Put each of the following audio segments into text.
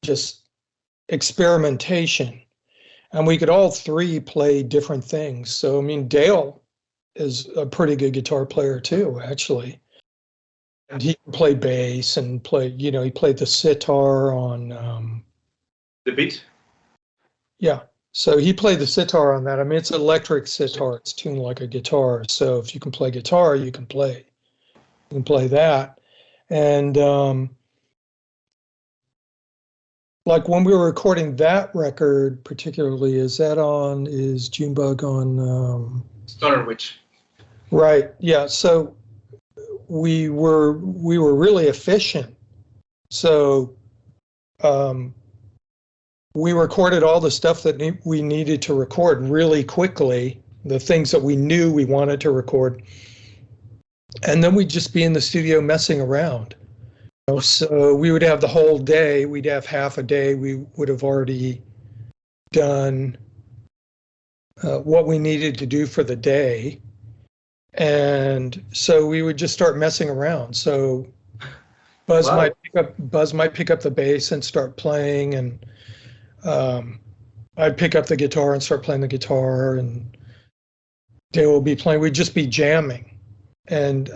just experimentation. And we could all three play different things. So, I mean, Dale is a pretty good guitar player too, actually. And he can play bass and play, you know, he played the sitar on... the beat? Yeah. So he played the sitar on that. I mean, it's electric sitar. It's tuned like a guitar. So if you can play guitar, you can play that. And like when we were recording that record, particularly, is Junebug on? Stoner Witch. Right. Yeah. So we were really efficient. So we recorded all the stuff that we needed to record really quickly, the things that we knew we wanted to record. And then we'd just be in the studio messing around. So we would have the whole day, we'd have half a day, we would have already done what we needed to do for the day. And so we would just start messing around. So Buzz might pick up the bass and start playing, and I'd pick up the guitar and start playing the guitar, and Dale will be playing. We'd just be jamming. And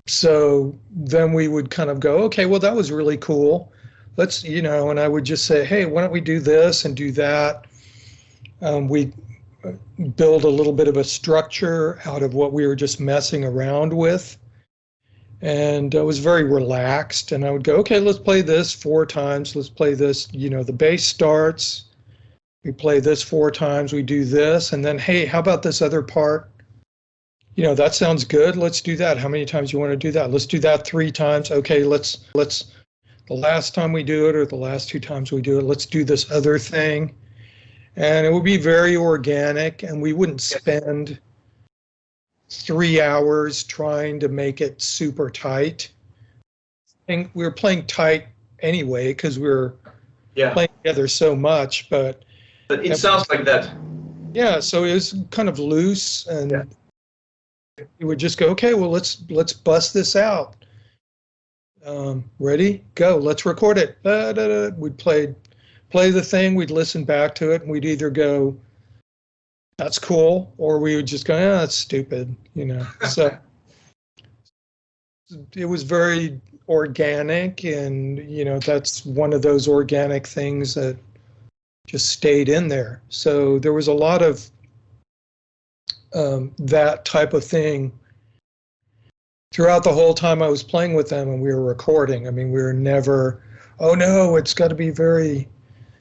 so then we would kind of go, okay, well, that was really cool. Let's, you know, and I would just say, hey, why don't we do this and do that? We build a little bit of a structure out of what we were just messing around with. And I was very relaxed, and I would go, okay, let's play this 4 times. Let's play this, you know, the bass starts. We play this 4 times. We do this. And then, hey, how about this other part? You know, that sounds good. Let's do that. How many times do you want to do that? Let's do that 3 times. Okay, let's, the last time we do it or the last 2 times we do it, let's do this other thing. And it would be very organic, and we wouldn't spend 3 hours trying to make it super tight. And we were playing tight anyway because we were playing together so much. But it sounds like that. Yeah, so it was kind of loose, and we would just go, okay, well, let's bust this out. Ready? Go. Let's record it. We'd play the thing. We'd listen back to it, and we'd either go, that's cool, or we would just go, yeah, that's stupid, you know. So it was very organic, and, you know, that's one of those organic things that just stayed in there. So there was a lot of that type of thing throughout the whole time I was playing with them and we were recording. I mean, we were never, oh no, it's got to be very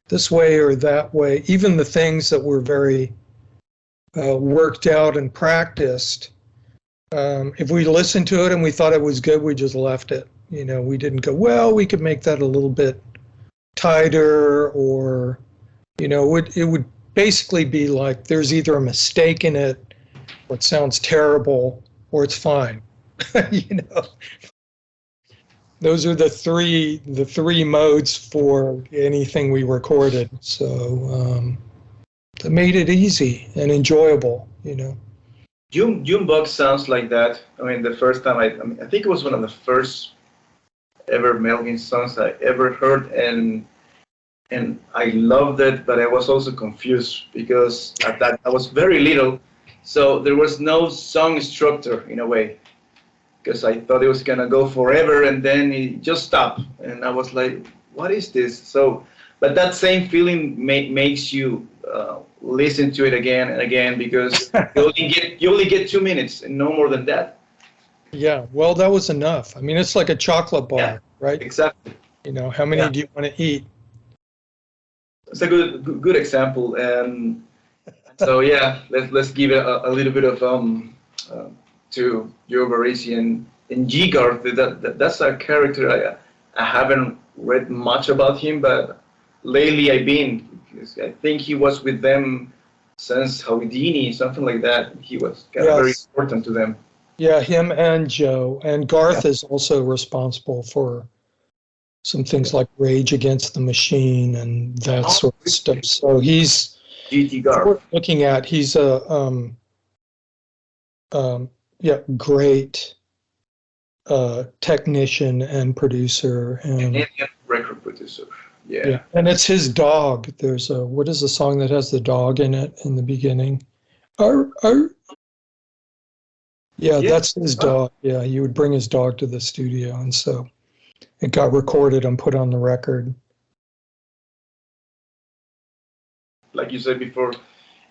this way or that way. Even the things that were very worked out and practiced, if we listened to it and we thought it was good, we just left it. You know, we didn't go, well, we could make that a little bit tighter, or, you know, it would basically be like there's either a mistake in it, or it sounds terrible, or it's fine. You know, those are the three modes for anything we recorded. So that made it easy and enjoyable, you know. Junebug sounds like that. I mean, the first time I think it was one of the first ever Melvin songs I ever heard, and I loved it, but I was also confused because at that I was very little, so there was no song structure in a way, because I thought it was gonna go forever and then it just stopped, and I was like, what is this? So, but that same feeling makes you listen to it again and again, because you only get 2 minutes and no more than that. Yeah, well, that was enough. I mean, it's like a chocolate bar, right? Exactly. You know, how many do you want to eat? It's a good example, and so yeah, let's give it a little bit of to Joe Barresi and G. Garth. That's a character I haven't read much about him, but lately I've been, because I think he was with them since Houdini, something like that. He was kind of very important to them. Yeah, him and Joe, and Garth is also responsible for some things like Rage Against the Machine and that sort of stuff. So he's GT Garth. Looking at, he's a great technician and producer and Canadian record NEUROSIS. Yeah. And it's his dog. There's a, what is the song that has the dog in it in the beginning? Arr, arr. Yeah, that's his dog. Yeah, he would bring his dog to the studio, and so it got recorded and put on the record. Like you said before,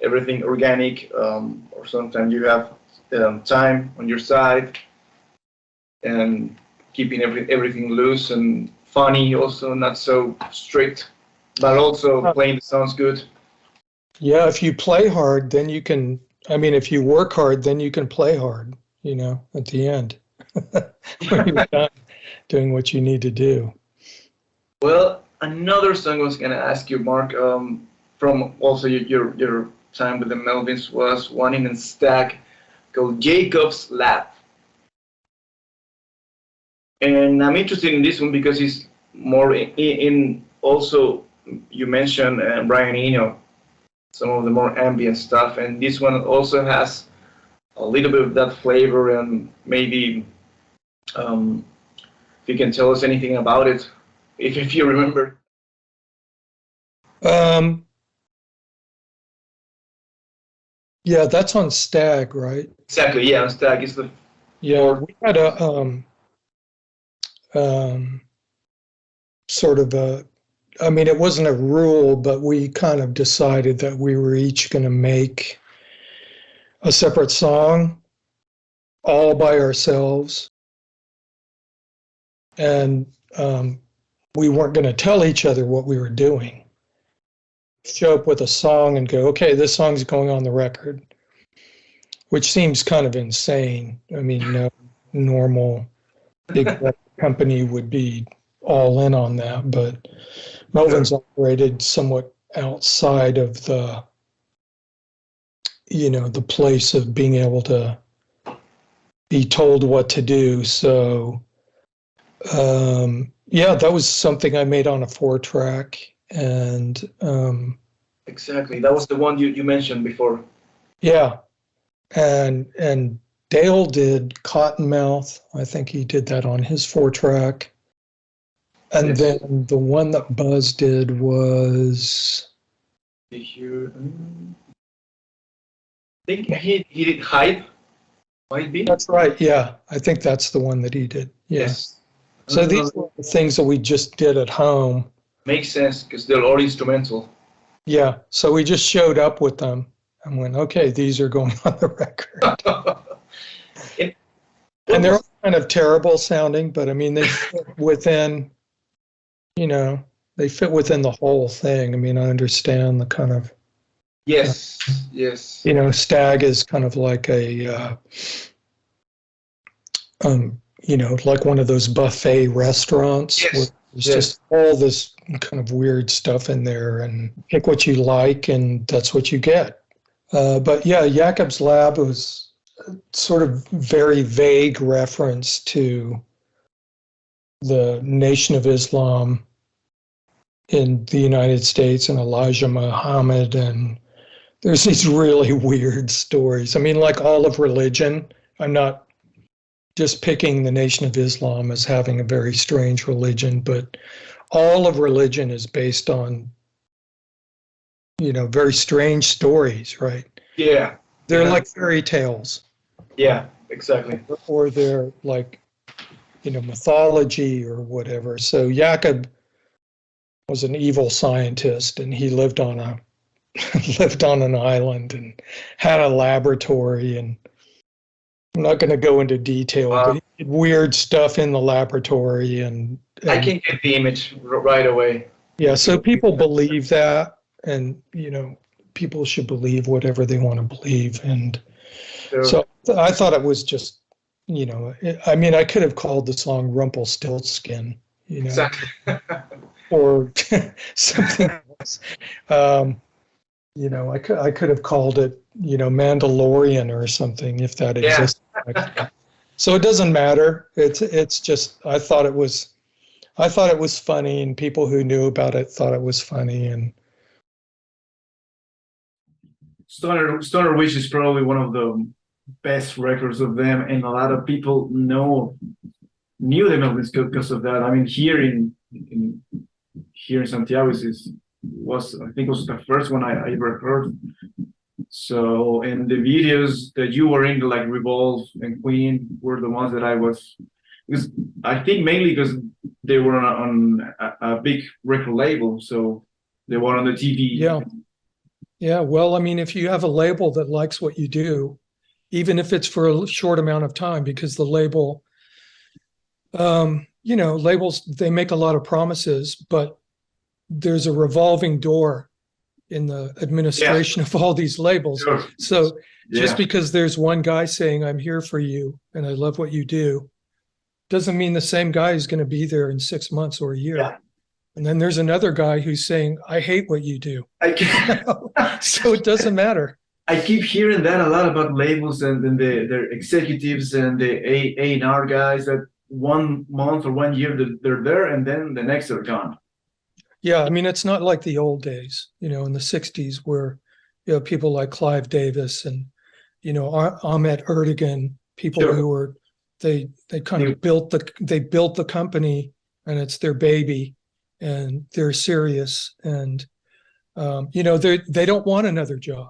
everything organic, or sometimes you have time on your side, and keeping everything loose and funny, also not so strict, but also playing the songs good. Yeah, if you play hard, then you can, I mean, if you work hard, then you can play hard, you know, at the end, when you're done doing what you need to do. Well, another song I was going to ask you, Mark, from also your time with the Melvins, was one in Stack called Jacob's Lab. And I'm interested in this one because it's more in also, you mentioned Brian Eno, some of the more ambient stuff, and this one also has a little bit of that flavor, and maybe if you can tell us anything about it, if you remember. Yeah, that's on Stag, right? Exactly, yeah, on Stag is the... Yeah, we had a sort of a, I mean, it wasn't a rule, but we kind of decided that we were each going to make a separate song all by ourselves. And we weren't going to tell each other what we were doing. Show up with a song and go, okay, this song's going on the record, which seems kind of insane. I mean, no normal big company would be all in on that, but Melvins operated somewhat outside of the, you know, the place of being able to be told what to do. So, yeah, that was something I made on a 4-track, and exactly, that was the one you mentioned before. Yeah, and Dale did Cottonmouth. I think he did that on his 4-track. And yes. Then the one that Buzz did was... I think he did Hype, might be? That's right, yeah. I think that's the one that he did. Yeah. Yes. So these were the things that we just did at home. Makes sense, because they're all instrumental. Yeah, so we just showed up with them and went, okay, these are going on the record. And they're all kind of terrible sounding, but I mean, they fit within, you know, they fit within the whole thing. I mean, I understand the kind of... Yes, yes. You know, Stag is kind of like a, you know, like one of those buffet restaurants. Yes. Where there's just all this kind of weird stuff in there, and pick what you like, and that's what you get. But yeah, Jacob's Lab was sort of very vague reference to the Nation of Islam in the United States and Elijah Muhammad, and there's these really weird stories. I mean, like all of religion, I'm not just picking the Nation of Islam as having a very strange religion, but all of religion is based on, you know, very strange stories, right? Yeah. They're like fairy tales. Yeah, exactly. Or they're like, you know, mythology or whatever. So Jacob was an evil scientist, and he lived on a lived on an island and had a laboratory, and I'm not going to go into detail, but he did weird stuff in the laboratory, and I can get the image right away. Yeah, so people believe that, and you know, people should believe whatever they want to believe, and so I thought it was just, you know, I mean, I could have called the song Rumpelstiltskin, you know, exactly. or something else. You know, I could have called it, you know, Mandalorian or something, if that existed. So it doesn't matter. It's just, I thought it was funny, and people who knew about it thought it was funny. And Stoner Wish is probably one of the best records of them, and a lot of people knew the Melvins because of that. I mean, here in here in Santiago was I think was the first one I ever heard. So, and the videos that you were in, like Revolve and Queen, were the ones that I was, because I think mainly because they were on a big record label, so they were on the TV. Yeah. Yeah. Well, I mean, if you have a label that likes what you do, even if it's for a short amount of time, because the label, labels, they make a lot of promises, but there's a revolving door in the administration of all these labels. Sure. So just Yeah. because there's one guy saying, I'm here for you and I love what you do, doesn't mean the same guy is going to be there in 6 months or a year. Yeah. And then there's another guy who's saying, I hate what you do. So it doesn't matter. I keep hearing that a lot about labels and their executives and the A&R guys, that 1 month or 1 year that they're there and then the next they're gone. Yeah, I mean, it's not like the old days, in the 60s where, people like Clive Davis and, Ahmet Ertegun, people Sure. who were, they kind of built the company and it's their baby and they're serious and, they don't want another job.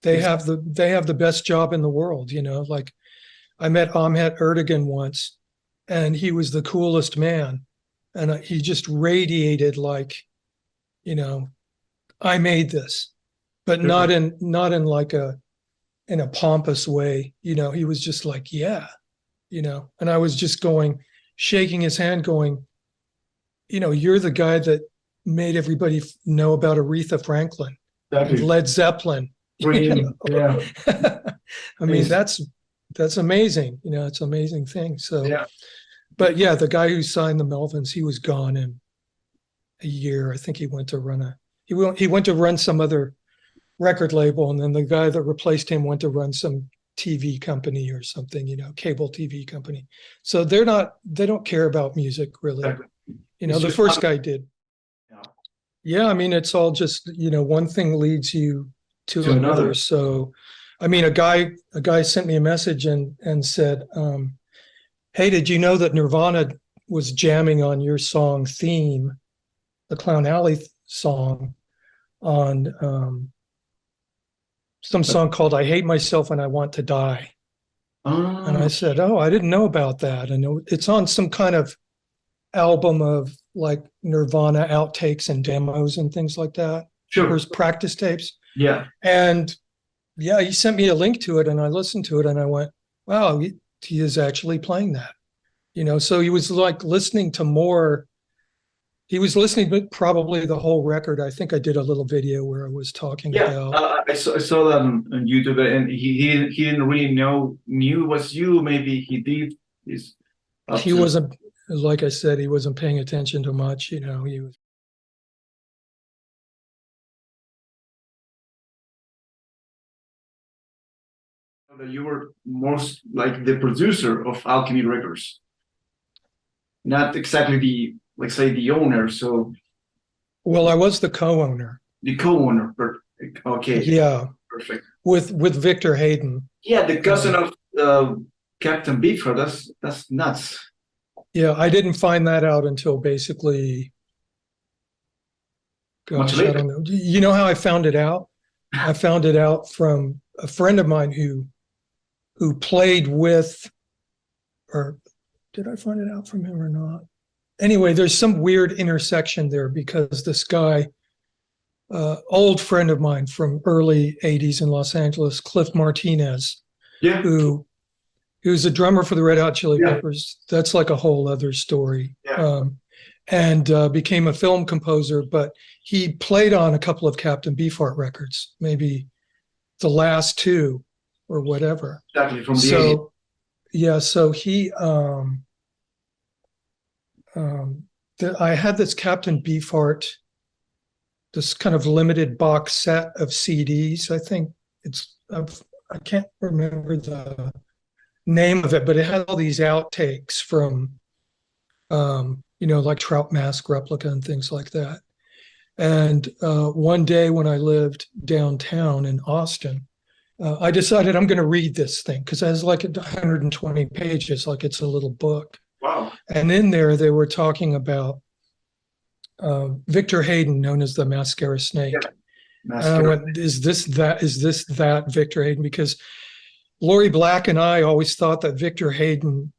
They have the best job in the world, like I met Ahmet Ertegun once and he was the coolest man. And he just radiated like, I made this, but not in like in a pompous way. He was just like, yeah, and I was just shaking his hand going, you're the guy that made everybody know about Aretha Franklin and Led Zeppelin. Yeah. I mean, that's amazing. It's an amazing thing. So, Yeah. But yeah, the guy who signed the Melvins, he was gone in a year. I think he went to run some other record label, and then the guy that replaced him went to run some TV company or something, cable TV company. So they don't care about music really. It's The just first guy did. Yeah. Yeah, I mean, it's all just, one thing leads you to another. So, I mean, a guy sent me a message and said, hey, did you know that Nirvana was jamming on your song Theme, the Clown Alley song, on some song called I Hate Myself and I Want to Die? And I said, oh, I didn't know about that. And it's on some kind of album of like Nirvana outtakes and demos and things like that. Sure. There's practice tapes. Yeah. And yeah, he sent me a link to it and I listened to it and I went, wow, he is actually playing that, so he was like listening to more. He was listening to probably the whole record. I think I did a little video where I was talking about. I saw that on YouTube, and he didn't really knew it was you. Maybe he did. He wasn't, like I said, he wasn't paying attention to much. He was. That you were most like the producer of Alchemy Records, not exactly the owner. So, Well, I was the co-owner. the co-owner. Okay. Yeah, Perfect. with Victor Hayden. Yeah, the cousin of Captain Beefheart. That's nuts. Yeah, I didn't find that out until basically. Much Gosh, later. I don't know. You know how I found it out? I found it out from a friend of mine who played with, or did I find it out from him or not? Anyway, there's some weird intersection there because this guy, old friend of mine from early 80s in Los Angeles, Cliff Martinez, Yeah. who's a drummer for the Red Hot Chili Yeah. Peppers. That's like a whole other story. Yeah. And became a film composer, but he played on a couple of Captain Beefheart records, maybe the last two or whatever. Exactly, from the 80s. Yeah, so he, I had this Captain Beefheart, this kind of limited box set of CDs. I think I can't remember the name of it, but it had all these outtakes from, like Trout Mask Replica and things like that. And one day when I lived downtown in Austin, I decided I'm going to read this thing because it has like 120 pages, like it's a little book. Wow. And in there, they were talking about Victor Hayden, known as the Mascara Snake. Yeah. And I went, is this that Victor Hayden? Because Lori Black and I always thought that Victor Hayden,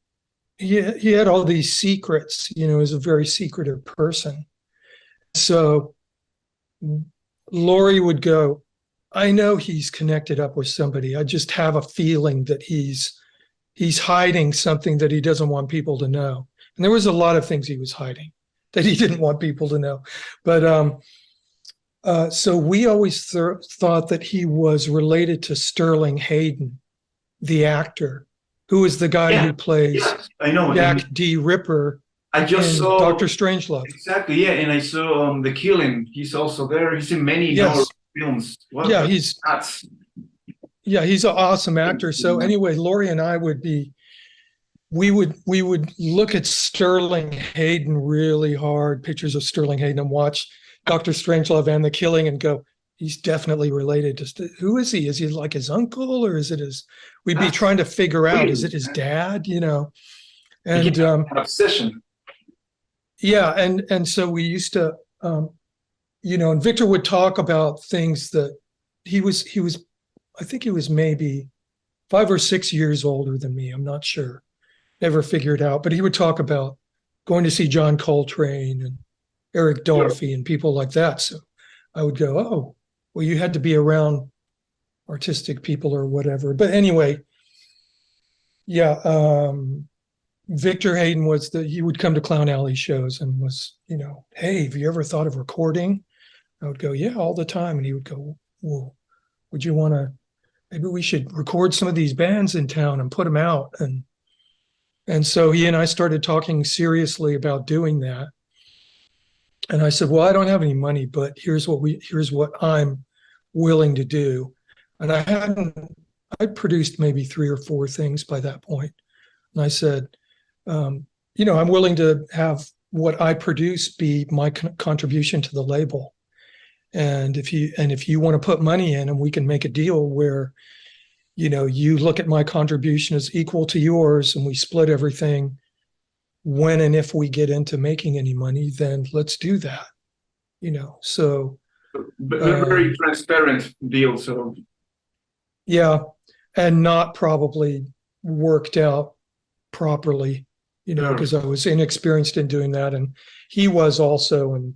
he had all these secrets, you know, is a very secretive person. So Lori would go, I know he's connected up with somebody. I just have a feeling that he's hiding something that he doesn't want people to know. And there was a lot of things he was hiding that he didn't want people to know. But so we always thought that he was related to Sterling Hayden, the actor, who is the guy who plays I know. Jack D. Ripper. I just saw Dr. Strangelove. Exactly, yeah, and I saw The Killing. He's also there. He's in many horror films. Well, yeah, he's an awesome actor. So anyway, Lori and I we would look at Sterling Hayden really hard, pictures of Sterling Hayden, and watch Dr. Strangelove and The Killing and go, he's definitely related to, who is he? Is he like his uncle, or is it his, we'd be trying to figure out, is it his dad, you know? And an obsession. Yeah, and so we used to, you know, and Victor would talk about things that he was, I think he was maybe 5 or 6 years older than me. I'm not sure. Never figured out, but he would talk about going to see John Coltrane and Eric Dolphy and people like that. So I would go, oh, well, you had to be around artistic people or whatever. But anyway, yeah, Victor Hayden he would come to Clown Alley shows and was, you know, hey, have you ever thought of recording? I would go, yeah, all the time. And he would go, well, would you want to, maybe we should record some of these bands in town and put them out. And so he and I started talking seriously about doing that. And I said, well, I don't have any money, but here's what I'm willing to do. And I'd produced maybe 3 or 4 things by that point. And I said, you know, I'm willing to have what I produce be my contribution to the label. And if you want to put money in, and we can make a deal where, you know, you look at my contribution as equal to yours and we split everything when and if we get into making any money, then let's do that, you know. So but very transparent deal. So yeah, and not probably worked out properly, you know, because I was inexperienced in doing that, and he was also, and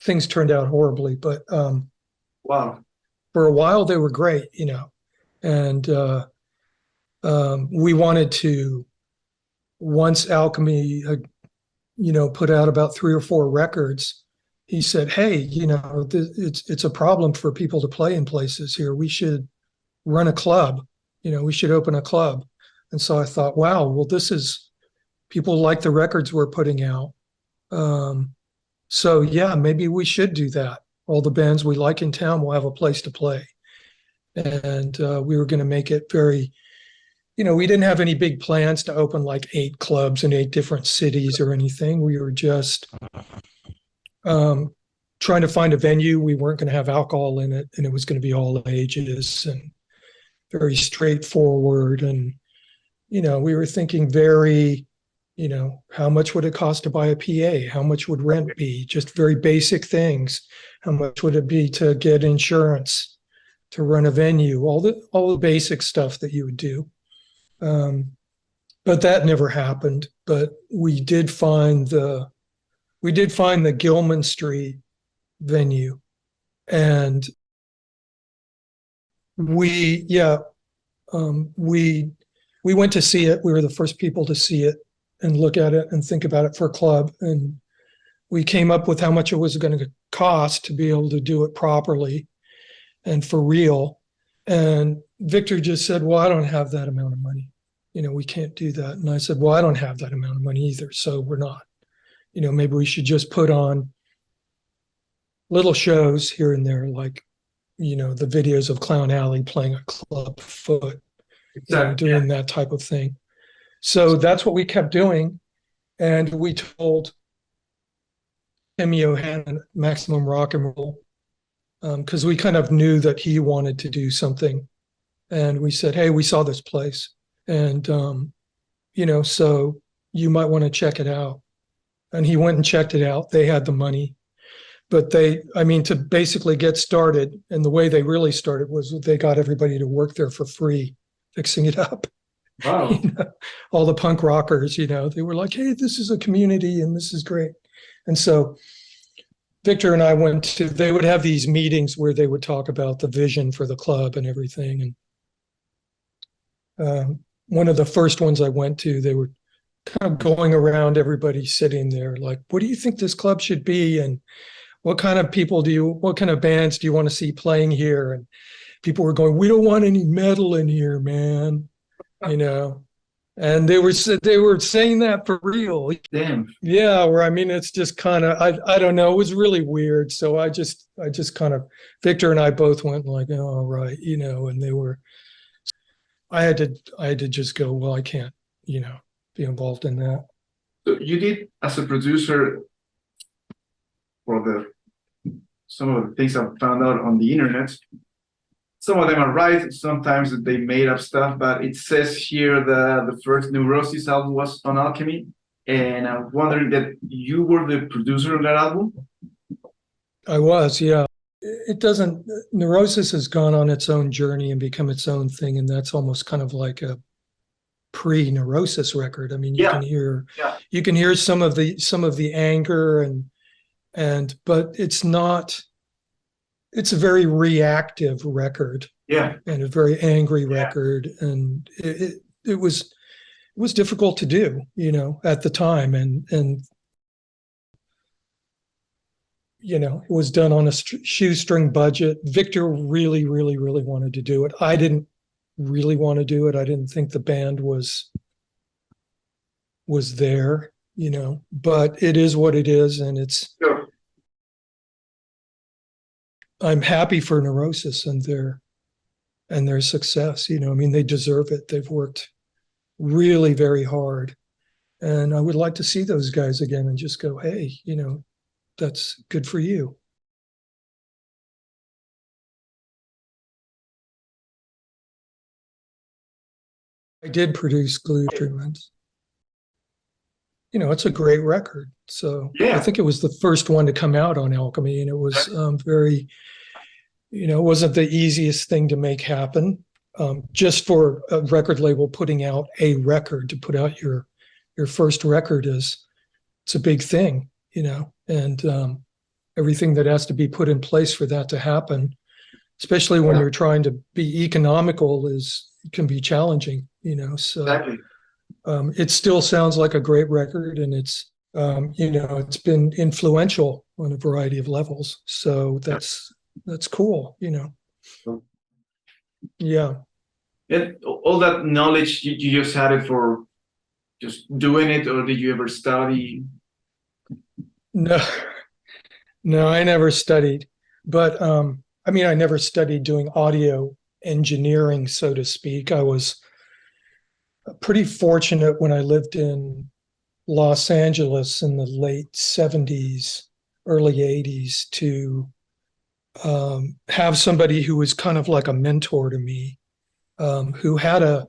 things turned out horribly. But wow, for a while they were great, you know. And we wanted to, once Alchemy had, you know, put out about 3 or 4 records, he said, hey, you know, it's a problem for people to play in places here. We should run a club, you know, we should open a club. And so I thought, wow, well, people like the records we're putting out. So yeah, maybe we should do that. All the bands we like in town will have a place to play. And we were going to make it very, you know, we didn't have any big plans to open like 8 clubs in 8 different cities or anything. We were just trying to find a venue. We weren't going to have alcohol in it, and it was going to be all ages and very straightforward. And, you know, we were thinking very, you know, how much would it cost to buy a PA? How much would rent be? Just very basic things. How much would it be to get insurance, to run a venue, all the basic stuff that you would do. But that never happened. But we did find the Gilman Street venue, and we went to see it. We were the first people to see it and look at it and think about it for a club. And we came up with how much it was going to cost to be able to do it properly and for real. And Victor just said, well, I don't have that amount of money. You know, we can't do that. And I said, well, I don't have that amount of money either. So we're not, you know, maybe we should just put on little shows here and there, like, you know, the videos of Clown Alley playing a club foot, you know, doing that type of thing. So that's what we kept doing. And we told Timmy O'Hannon, Maximum Rock and Roll, because we kind of knew that he wanted to do something. And we said, hey, we saw this place. And, you know, so you might want to check it out. And he went and checked it out. They had the money. But to basically get started, and the way they really started was they got everybody to work there for free, fixing it up. Wow. All the punk rockers, they were like, hey, this is a community and this is great. And so Victor and I they would have these meetings where they would talk about the vision for the club and everything. And one of the first ones I went to, they were kind of going around, everybody sitting there like, what do you think this club should be? And what kind of what kind of bands do you want to see playing here? And people were going, we don't want any metal in here, man. And they were saying that for real. Damn. Yeah. It's just kind of, I don't know. It was really weird. So I just kind of, Victor and I both went like, oh, all right. And I had to just go, well, I can't, be involved in that. So you did, as a producer, for some of the things I've found out on the internet, some of them are right, sometimes they made up stuff, but it says here the first NEUROSIS album was on Alchemy, and I'm wondering that you were the producer of that album? I was, yeah. NEUROSIS has gone on its own journey and become its own thing, and that's almost kind of like a pre-NEUROSIS record. You can hear some of the anger but it's a very reactive record. Yeah. And a very angry record. And it was difficult to do, at the time. And it was done on a shoestring budget. Victor really, really, really wanted to do it. I didn't really want to do it. I didn't think the band was there, but it is what it is. And it's, Sure. I'm happy for NEUROSIS and their success. They deserve it. They've worked really very hard. And I would like to see those guys again and just go, hey, that's good for you. I did produce Gluey Treatments. It's a great record. So yeah. I think it was the first one to come out on Alchemy, and it was very, it wasn't the easiest thing to make happen. Just for a record label putting out a record, to put out your first record it's a big thing, and everything that has to be put in place for that to happen, especially when you're trying to be economical, can be challenging, so. Exactly. It still sounds like a great record, and it's it's been influential on a variety of levels. So that's cool, Yeah. And all that knowledge, you just had it for just doing it, or did you ever study? No, I never studied, but I never studied doing audio engineering, so to speak. I was pretty fortunate when I lived in Los Angeles in the late 70s, early 80s to have somebody who was kind of like a mentor to me, who had a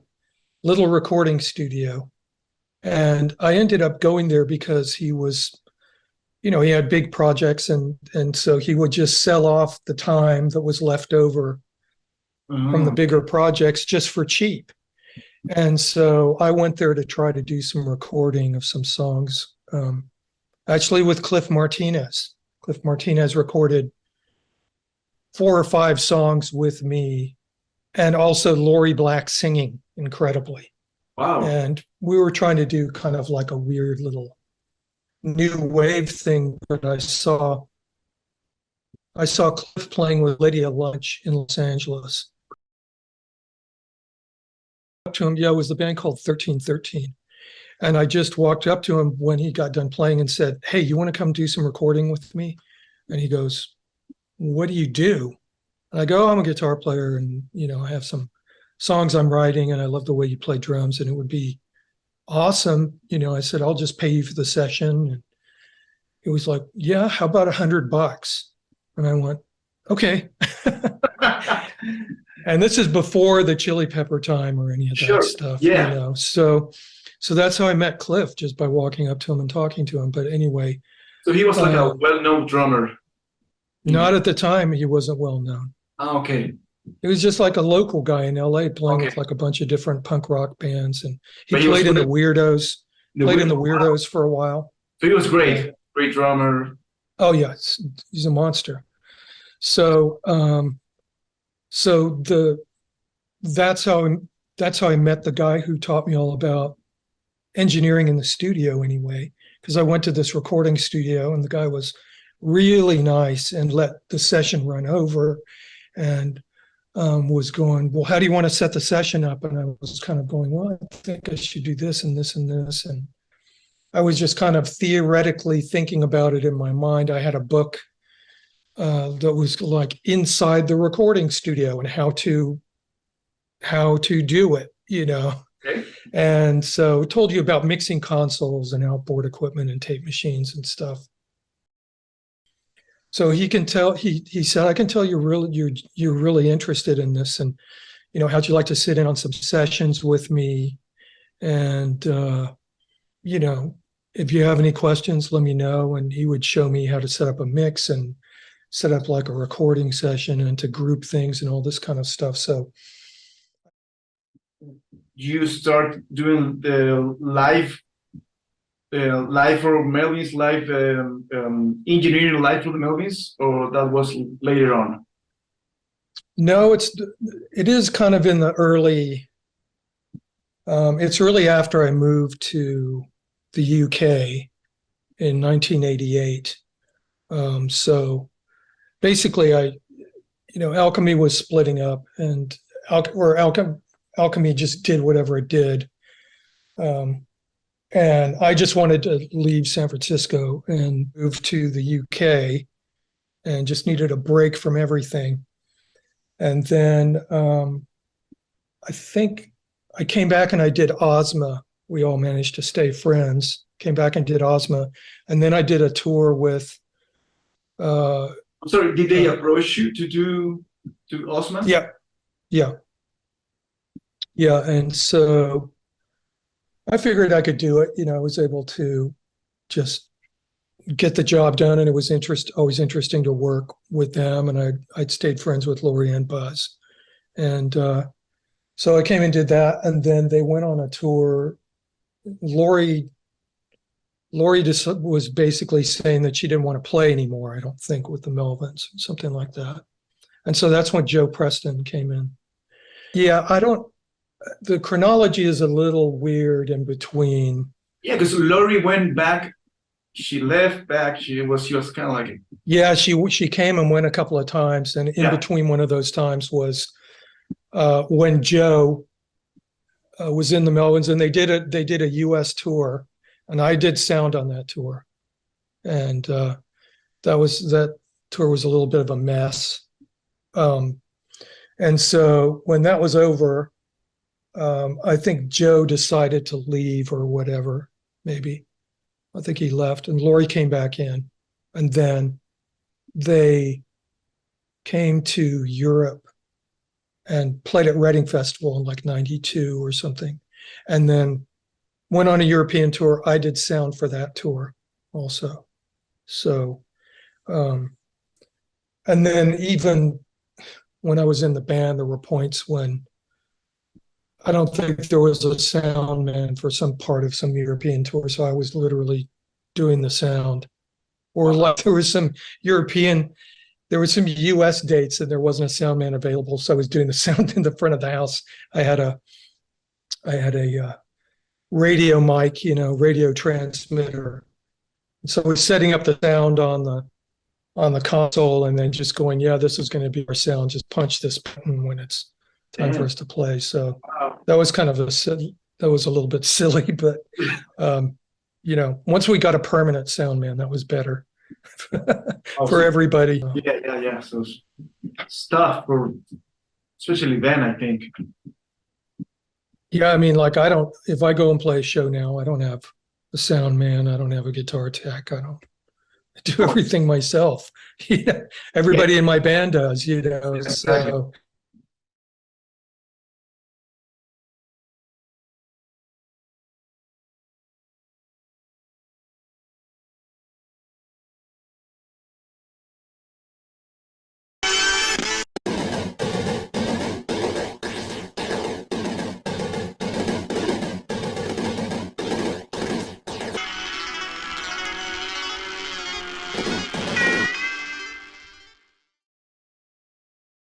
little recording studio. And I ended up going there because he was, he had big projects, and so he would just sell off the time that was left over from the bigger projects just for cheap. And so I went there to try to do some recording of some songs, actually with Cliff Martinez. Cliff Martinez recorded 4 or 5 songs with me, and also Lori Black singing incredibly. Wow. And we were trying to do kind of like a weird little new wave thing, but I saw Cliff playing with Lydia Lunch in Los Angeles. To him, it was the band called 1313, and I just walked up to him when he got done playing and said, hey, you want to come do some recording with me? And he goes, what do you do? And I go, I'm a guitar player, and I have some songs I'm writing, and I love the way you play drums, and it would be awesome. I said, I'll just pay you for the session. And it was like, yeah, how about $100? And I went, okay. And this is before the Chili Pepper time or any of that stuff. Yeah. So So that's how I met Cliff, just by walking up to him and talking to him. But anyway, So he was like a well-known drummer. not at the time. He wasn't well known. Ah, okay. He was just like a local guy in LA playing Okay. with like a bunch of different punk rock bands, and he But he was played in the good. Weirdos. Played in the Wow. Weirdos for a while. So he was great. Great drummer. Oh yeah, he's a monster. So that's how I met the guy who taught me all about engineering in the studio anyway, because I went to this recording studio and the guy was really nice and let the session run over and was going, well, how do you want to set the session up? And I was kind of going, well, I think I should do this and this and this. And I was just kind of theoretically thinking about it in my mind. I had a book that was like inside the recording studio and how to do it, you know. Okay. And so it told you about mixing consoles and outboard equipment and tape machines and stuff. So he said, I can tell you're really interested in this, and you know, how'd you like to sit in on some sessions with me? And you know, if you have any questions, let me know. And he would show me how to set up a mix and set up like a recording session and to group things and all this kind of stuff. So You start doing the live for Melvins, live engineering live for the Melvins, or that was later on? no, it is kind of in the early. It's really after I moved to the UK in 1988. So basically, Alchemy was splitting up, and Alchemy just did whatever it did. And I just wanted to leave San Francisco and move to the UK and just needed a break from everything. And then I think I came back and I did Ozma. We all managed to stay friends. Came back and did Ozma. And then I did a tour with... I'm sorry, did they approach you to do Ozma? Yeah. And so I figured I could do it. You know, I was able to just get the job done, and it was always interesting to work with them. And I'd stayed friends with Lori and Buzz. And so I came and did that. And then they went on a tour. Lori just was basically saying that she didn't want to play anymore, I don't think, with the Melvins, something like that. And so that's when Joe Preston came in. Yeah, the chronology is a little weird in between. Yeah, because Lori went back, she left back, she was kind of like... Yeah, she came and went a couple of times, and in between one of those times was when Joe was in the Melvins, and they did a US tour, and I did sound on that tour. And that tour was a little bit of a mess. And so when that was over, I think Joe decided to leave or whatever, maybe. I think he left, and Lori came back in. And then they came to Europe and played at Reading Festival in like 92 or something. And then went on a European tour. I did sound for that tour also. So, and then even when I was in the band, there were points when I don't think there was a sound man for some part of some European tour. So I was literally doing the sound. Or like there was some US dates and there wasn't a sound man available. So I was doing the sound in the front of the house. I had a radio mic, radio transmitter. So I was setting up the sound on the console and then just going, yeah, this is going to be our sound. Just punch this button when it's time for us to play. So that was kind of that was a little bit silly, but once we got a permanent sound man, that was better for everybody. Yeah. So stuff for, especially then, I think. Yeah, I mean, like if I go and play a show now, I don't have a sound man, I don't have a guitar tech, I do everything myself. Everybody in my band does, so